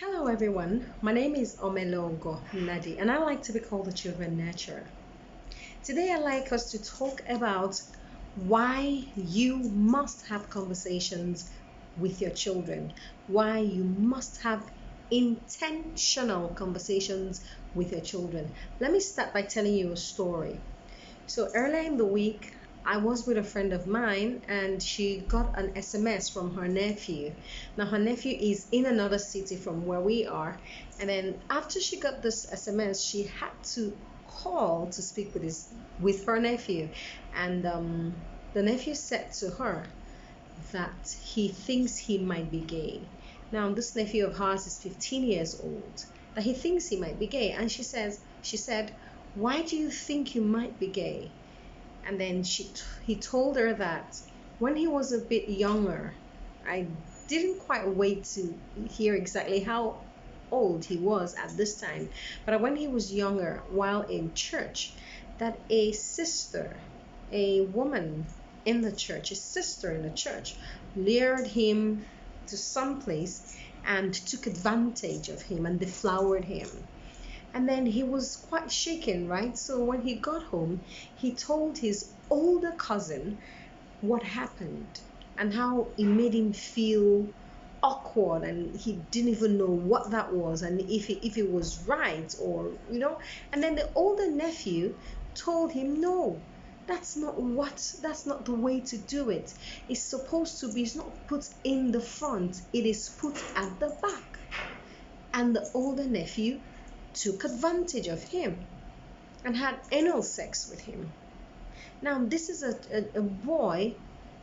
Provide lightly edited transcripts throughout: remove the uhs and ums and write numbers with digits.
Hello everyone, my name is Omelogo Nnadi and I like to be called the children nurturer. Today I'd like us to talk about why you must have conversations with your children, why you must have intentional conversations with your children. Let me start by telling you a story. So earlier in the week, I was with a friend of mine and she got an SMS from her nephew. Now, her nephew is in another city from where we are. And then after she got this SMS, she had to call to speak with her nephew. And the nephew said to her that he thinks he might be gay. Now, this nephew of hers is 15 years old, that he thinks he might be gay. And she said, why do you think you might be gay? And then he told her that when he was a bit younger, I didn't quite wait to hear exactly how old he was at this time, but when he was younger, while in church, that a woman in the church, a sister in the church, lured him to some place and took advantage of him and deflowered him. And then he was quite shaken, right? So when he got home, he told his older cousin what happened and how it made him feel awkward, and he didn't even know what that was and if it was right, or and then the older nephew told him, no, that's not the way to do it. It's supposed to be, it's not put in the front, it is put at the back. And the older nephew took advantage of him and had anal sex with him. Now, this is a boy,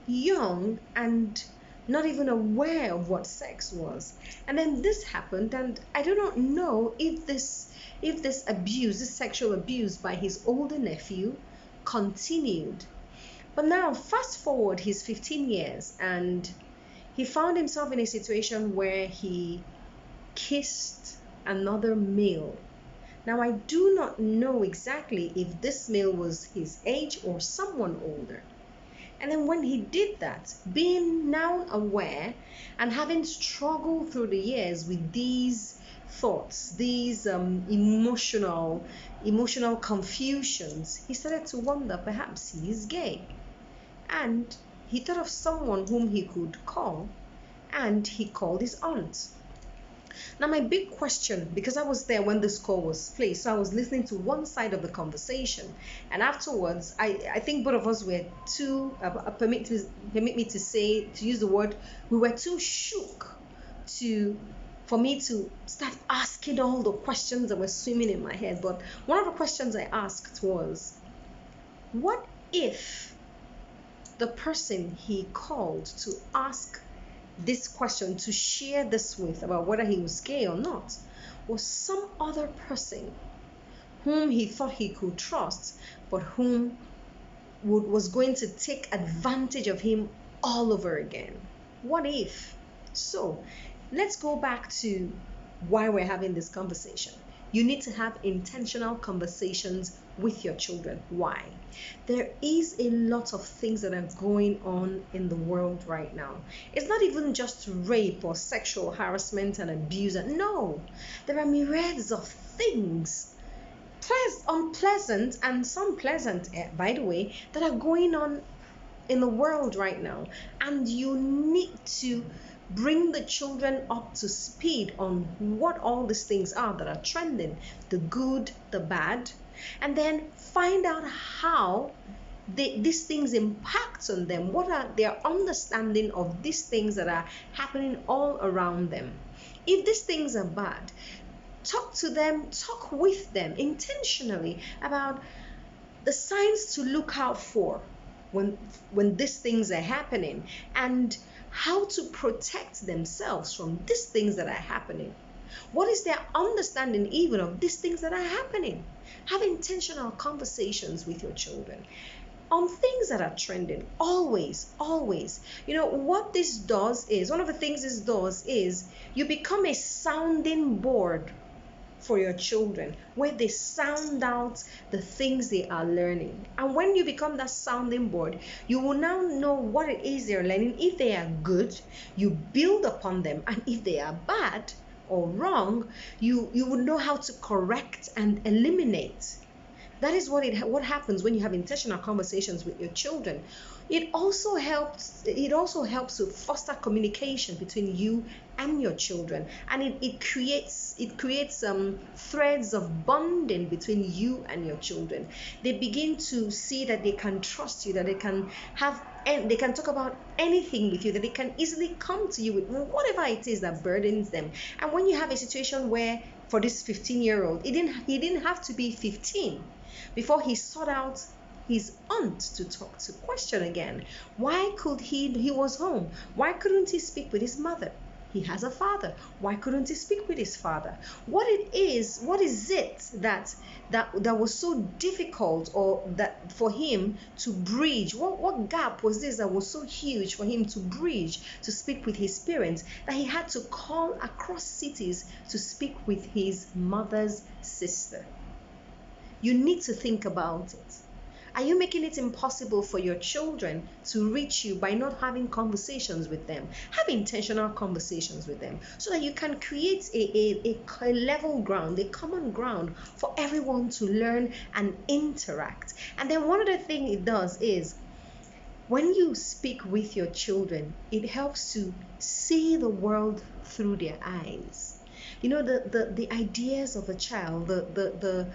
young and not even aware of what sex was. And then this happened, and I do not know if this abuse, this sexual abuse by his older nephew continued. But now, fast forward, he's 15 years, and he found himself in a situation where he kissed another male. Now, I do not know exactly if this male was his age or someone older. And then when he did that, being now aware and having struggled through the years with these thoughts, these emotional confusions, he started to wonder perhaps he is gay. And he thought of someone whom he could call, and he called his aunt. Now, my big question, because I was there when this call was placed, so I was listening to one side of the conversation, and afterwards, I think both of us were too, permit me to use the word, we were too shook for me to start asking all the questions that were swimming in my head. But one of the questions I asked was, what if the person he called to ask this question, to share this with, about whether he was gay or not, was some other person whom he thought he could trust, but whom was going to take advantage of him all over again? What if? So let's go back to why we're having this conversation. You need to have intentional conversations with your children. Why? There is a lot of things that are going on in the world right now. It's not even just rape or sexual harassment and abuse. No, there are myriads of things, unpleasant and some pleasant, by the way, that are going on in the world right now. And you need to bring the children up to speed on what all these things are that are trending, the good, the bad, and then find out how these things impact on them. What are their understanding of these things that are happening all around them? If these things are bad, talk to them, talk with them intentionally about the signs to look out for when these things are happening, and how to protect themselves from these things that are happening. What is their understanding even of these things that are happening? Have intentional conversations with your children on things that are trending. Always. What this does is, one of the things this does is, you become a sounding board for your children, where they sound out the things they are learning. And when you become that sounding board, you will now know what it is they're learning. If they are good, you build upon them, and if they are bad, or wrong, you would know how to correct and eliminate. That is what happens when you have intentional conversations with your children. It also helps to foster communication between you and your children, and it creates threads of bonding between you and your children. They begin to see that they can trust you, that they can have, and they can talk about anything with you, that they can easily come to you with whatever it is that burdens them. And when you have a situation where, for this 15-year-old, he didn't have to be 15 before he sought out his aunt to talk to, question again. Why could he was home? Why couldn't he speak with his mother? He has a father. Why couldn't he speak with his father? What is it that was so difficult, or that for him to bridge? What gap was this that was so huge for him to bridge, to speak with his parents, that he had to call across cities to speak with his mother's sister? You need to think about it. Are you making it impossible for your children to reach you by not having conversations with them? Have intentional conversations with them so that you can create a level ground, a common ground for everyone to learn and interact. And then one other thing it does is, when you speak with your children, it helps to see the world through their eyes. The ideas of a child, the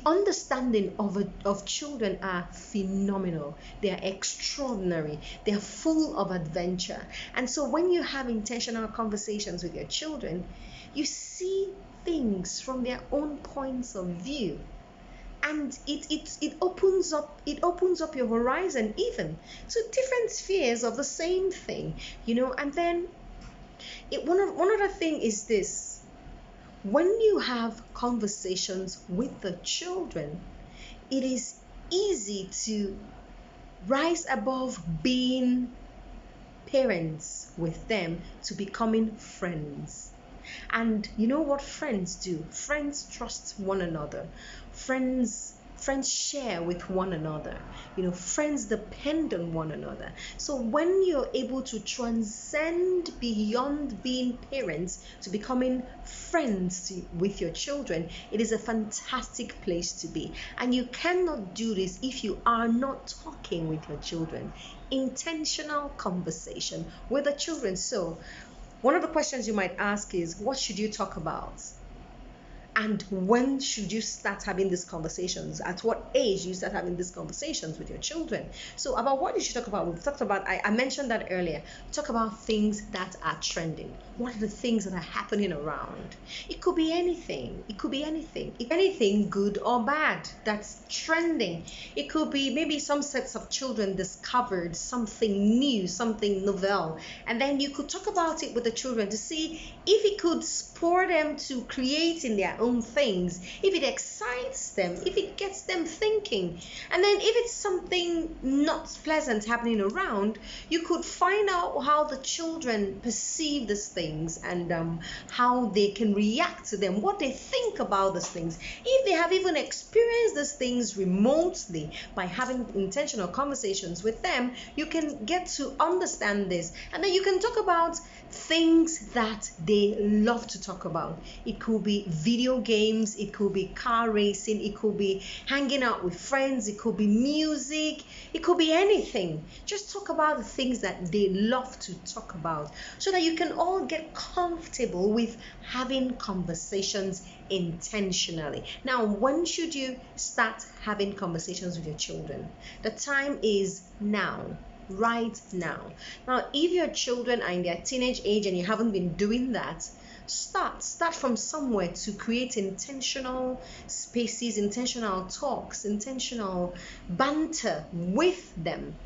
understanding of children are phenomenal. They are extraordinary. They are full of adventure. And so when you have intentional conversations with your children, you see things from their own points of view. And it opens up your horizon even to different spheres of the same thing. And then one other thing is this: when you have conversations with the children, it is easy to rise above being parents with them to becoming friends. And you know what friends do? Friends trust one another. Friends share with one another. Friends depend on one another. So when you're able to transcend beyond being parents to becoming friends with your children, it is a fantastic place to be. And you cannot do this if you are not talking with your children. Intentional conversation with the children. So one of the questions you might ask is, what should you talk about? And when should you start having these conversations? At what age you start having these conversations with your children? So about what you should talk about, we've talked about, I mentioned that earlier. Talk about things that are trending. What are the things that are happening around? It could be anything. It could be anything. Anything good or bad that's trending. It could be maybe some sets of children discovered something new, something novel. And then you could talk about it with the children to see if it could spur them to creating their own things, if it excites them, if it gets them thinking. And then if it's something not pleasant happening around, you could find out how the children perceive these things, and how they can react to them, what they think about these things. If they have even experienced these things remotely, by having intentional conversations with them, you can get to understand this. And then you can talk about things that they love to talk about. It could be video games, it could be car racing, it could be hanging out with friends, it could be music, it could be anything. Just talk about the things that they love to talk about, so that you can all get comfortable with having conversations intentionally. Now, when should you start having conversations with your children? The time is now. Right now. Now, if your children are in their teenage age and you haven't been doing that, start from somewhere to create intentional spaces, intentional talks, intentional banter with them.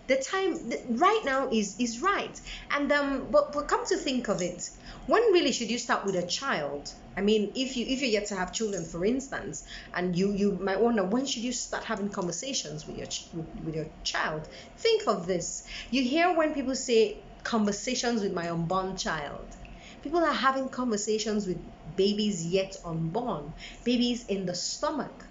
The time right now is right. And but come to think of it, when really should you start with a child? I mean, if you yet to have children, for instance, and you might wonder, when should you start having conversations with your child? Think of this. You hear when people say conversations with my unborn child. People are having conversations with babies yet unborn, babies in the stomach.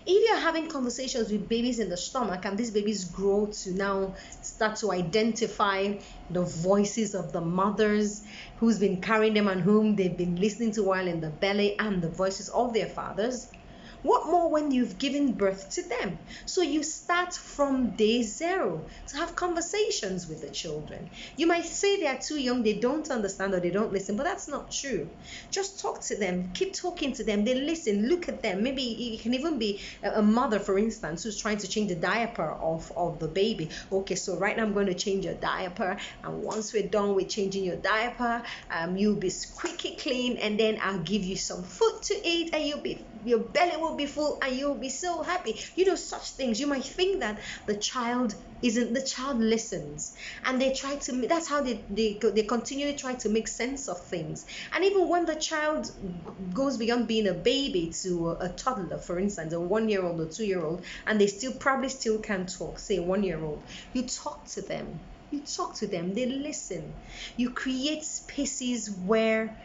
If you're having conversations with babies in the stomach and these babies grow to now start to identify the voices of the mothers who's been carrying them and whom they've been listening to while in the belly, and the voices of their fathers, what more when you've given birth to them? So you start from day zero to have conversations with the children. You might say they are too young, they don't understand or they don't listen, but that's not true. Just talk to them, keep talking to them, they listen, look at them. Maybe it can even be a mother, for instance, who's trying to change the diaper of the baby. Okay, so right now I'm going to change your diaper, and once we're done with changing your diaper, you'll be squeaky clean, and then I'll give you some food to eat, and your belly will be full and you'll be so happy. Such things. You might think that the child listens, and they try to, that's how they continually try to make sense of things. And even when the child goes beyond being a baby to a toddler, for instance, a 1-year-old or 2-year-old, and they probably still can't talk, say a 1-year-old, you talk to them, they listen. You create spaces where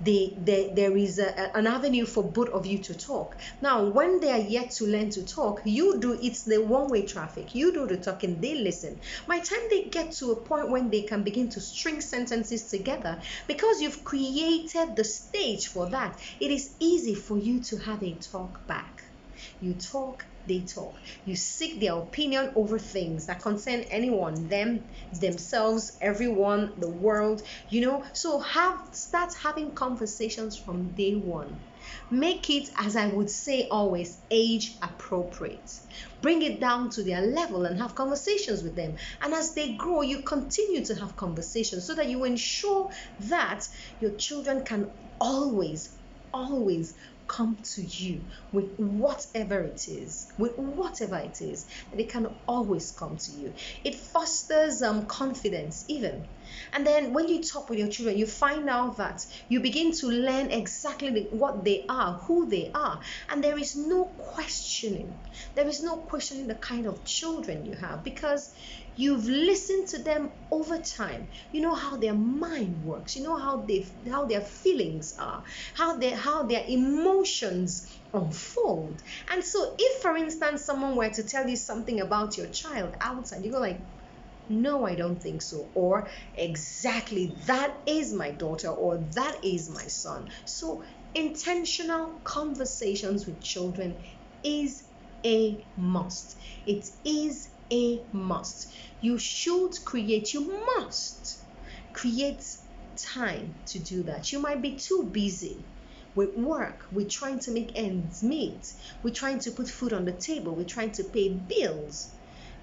there is an avenue for both of you to talk. Now, when they are yet to learn to talk, it's the one-way traffic. You do the talking, they listen. By the time they get to a point when they can begin to string sentences together, because you've created the stage for that, it is easy for you to have a talk back. You talk, they talk. You seek their opinion over things that concern anyone, them, themselves, everyone, the world, So start having conversations from day one. Make it, as I would say always, age appropriate. Bring it down to their level and have conversations with them. And as they grow, you continue to have conversations so that you ensure that your children can always come to you with whatever it is, they can always come to you. It fosters confidence even. And then when you talk with your children, you find out that you begin to learn exactly what they are, who they are, and there is no questioning the kind of children you have, because you've listened to them over time. You know how their mind works, you know how their feelings are, how their emotions unfold. And so if, for instance, someone were to tell you something about your child outside, you go like, no, I don't think so, or exactly, that is my daughter, or that is my son. So intentional conversations with children is a must. It is a must. You must create time to do that. You might be too busy with work, with trying to make ends meet, with trying to put food on the table, with trying to pay bills.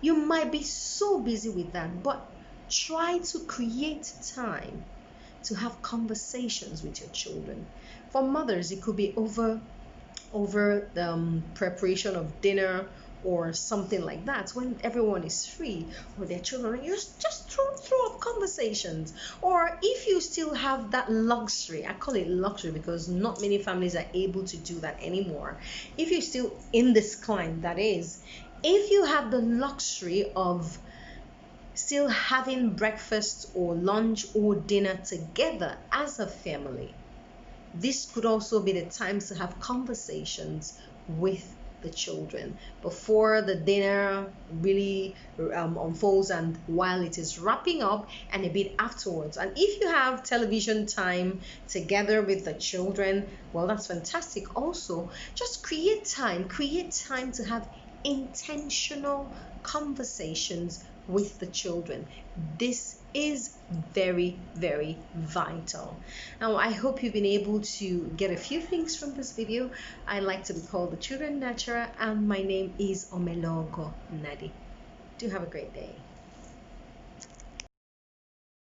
You might be so busy with that, but try to create time to have conversations with your children. For mothers, it could be over the preparation of dinner or something like that, when everyone is free, or their children, you just throw up conversations. Or if you still have that luxury, I call it luxury because not many families are able to do that anymore. If you're still in this climb, that is, if you have the luxury of still having breakfast or lunch or dinner together as a family, this could also be the time to have conversations with the children before the dinner really unfolds, and while it is wrapping up, and a bit afterwards. And if you have television time together with the children, well, that's fantastic. Also, just create time to have intentional conversations with the children. This is very, very vital. Now, I hope you've been able to get a few things from this video. I like to be called the Children Nurturer, and my name is Omelogo Nnadi. Do have a great day.